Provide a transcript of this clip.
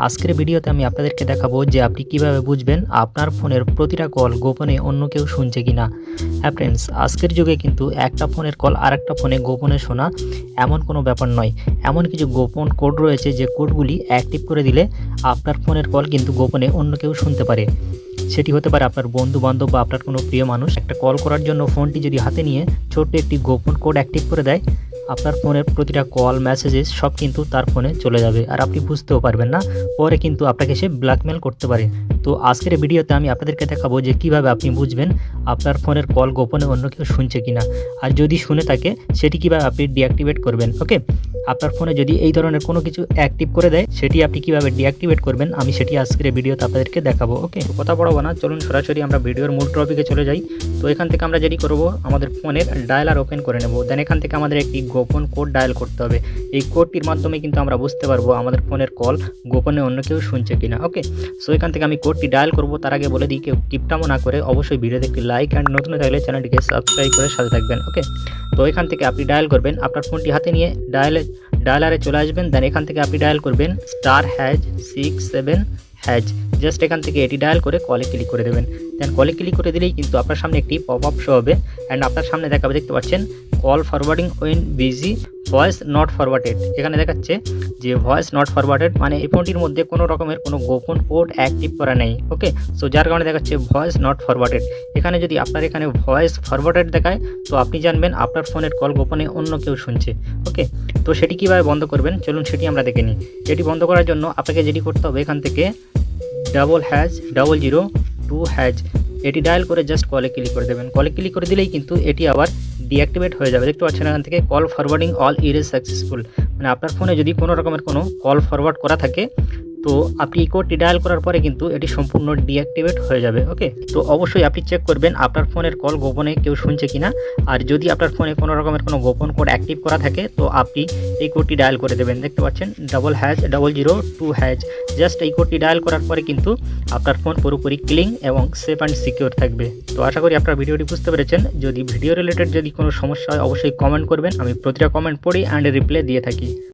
আজকের ভিডিওতে আমি আপনাদেরকে দেখাবো যে আপনি কিভাবে বুঝবেন আপনার ফোনের প্রতিটা কল গোপনে অন্য কেউ শুনছে কিনা। হ্যাঁ ফ্রেন্ডস, আজকের যুগে কিন্তু একটা ফোনের কল আরেকটা ফোনে গোপনে শোনা এমন কোনো ব্যাপার নয়। এমন কিছু গোপন কোড রয়েছে যে কোডগুলি অ্যাক্টিভ করে দিলে আপনার ফোনের কল কিন্তু গোপনে অন্য কেউ শুনতে পারে। সেটি হতে পারে আপনার বন্ধু বান্ধব বা আপনার কোনো প্রিয় মানুষ। একটা কল করার জন্য ফোনটি যদি হাতে নিয়ে ছোট্ট একটি গোপন কোড অ্যাক্টিভ করে দেয়, আপনার ফোনের প্রতিটা কল মেসেজেস সব কিন্তু তার ফোনে চলে যাবে আর আপনি বুঝতেও পারবেন না। পরে কিন্তু আপনাকে সে ব্ল্যাকমেল করতে পারে। তো আজকের ভিডিওতে আমি আপনাদেরকে দেখাবো যে কিভাবে আপনি বুঝবেন আপনার ফোনের কল গোপনে অন্য কেউ শুনছে কিনা, আর যদি শুনে থাকে সেটি কিভাবে আপনি ডিঅ্যাক্টিভেট করবেন। ওকে, আপনার ফোনে যদি এই ধরনের কোনো কিছু অ্যাক্টিভ করে দেয় সেটি আপনি কিভাবে ডিঅ্যাক্টিভেট করবেন আমি সেটি আজকের ভিডিওতে আপনাদেরকে দেখাবো। ওকে, কথা বড়বো না, চলুন সরাসরি আমরা ভিডিওর মূল টপিকে চলে যাই। তো এখান থেকে আমরা যেটি করব, আমাদের ফোনের ডায়ালার ওপেন করে নেব। দেন এখান থেকে আমাদের একটি গোপন কোড ডায়াল করতে হবে। এই কোডটির মাধ্যমে কিন্তু আমরা বুঝতে পারবো আমাদের ফোনের কল গোপনে অন্য কেউ শুনছে কিনা। ওকে, সো এখান থেকে আমি কোডটি ডায়াল করব। তার আগে বলে দিই, কেউ টিপটামো না করে অবশ্যই ভিডিওতে একটি লাইক অ্যান্ড নতুন থাকলে চ্যানেলটিকে সাবস্ক্রাইব করে সাথে থাকবেন। ওকে, তো এখান থেকে আপনি ডায়াল করবেন, আপনার ফোনটি হাতে নিয়ে ডায়ালারে চলে আসবেন। দেন এখান থেকে আপনি ডায়াল করবেন *#67#। জাস্ট এখান থেকে এটি ডায়াল করে কলে ক্লিক করে দেবেন। দেন কলে ক্লিক করে দিলেই কিন্তু আপনার সামনে একটি পপ আপ শো হবে অ্যান্ড আপনার সামনে দেখাবে, দেখতে পাচ্ছেন call forwarding when busy, voice not forwarded. এখানে দেখাচ্ছে যে ভয়েস নট ফরওয়ার্ডেড, মানে এই ফোনটির মধ্যে কোনো রকমের কোনো গোপন কোড অ্যাক্টিভ করা নেই। ওকে, সো যার কারণে দেখাচ্ছে ভয়েস নট ফরওয়ার্ডেড। এখানে যদি আপনার এখানে ভয়েস ফরওয়ার্ডেড দেখায় তো আপনি জানবেন আপনার ফোনের কল গোপনে অন্য কেউ শুনছে। ওকে, তো সেটি কীভাবে বন্ধ করবেন চলুন সেটি আমরা দেখে নিই। এটি বন্ধ করার জন্য আপনাকে যেটি করতে হবে, এখান থেকে #0002# এটি ডায়াল করে জাস্ট কলে ক্লিক করে দেবেন। কলে ক্লিক করে দিলেই কিন্তু এটি আবার ডিঅ্যাক্টিভেট হয়ে যাবে। দেখতে পাচ্ছেন এখান থেকে call forwarding all is successful, মানে আপনার ফোনে যদি কোনো রকমের কোনো কল ফরওয়ার্ড করা থাকে তো আপনি এই কোডটি ডায়াল করার পরে কিন্তু এটি সম্পূর্ণ ডিঅ্যাক্টিভেট হয়ে যাবে। ওকে, তো অবশ্যই আপনি চেক করবেন আপনার ফোনের কল গোপনে কেউ শুনছে কিনা। আর যদি আপনার ফোনে কোনো রকমের কোনো গোপন কোড অ্যাক্টিভ করা থাকে তো আপনি এই কোডটি ডায়াল করে দেবেন। দেখতে পাচ্ছেন #0002#। জাস্ট এই কোডটি ডায়াল করার পরে কিন্তু আপনার ফোন পুরোপুরি ক্লিন এবং সেফ অ্যান্ড সিকিউর থাকবে। তো আশা করি আপনার ভিডিওটি বুঝতে পেরেছেন। যদি ভিডিও রিলেটেড যদি কোনো সমস্যা হয় অবশ্যই কমেন্ট করবেন, আমি প্রতিটা কমেন্ট পড়ি অ্যান্ড রিপ্লাই দিয়ে থাকি।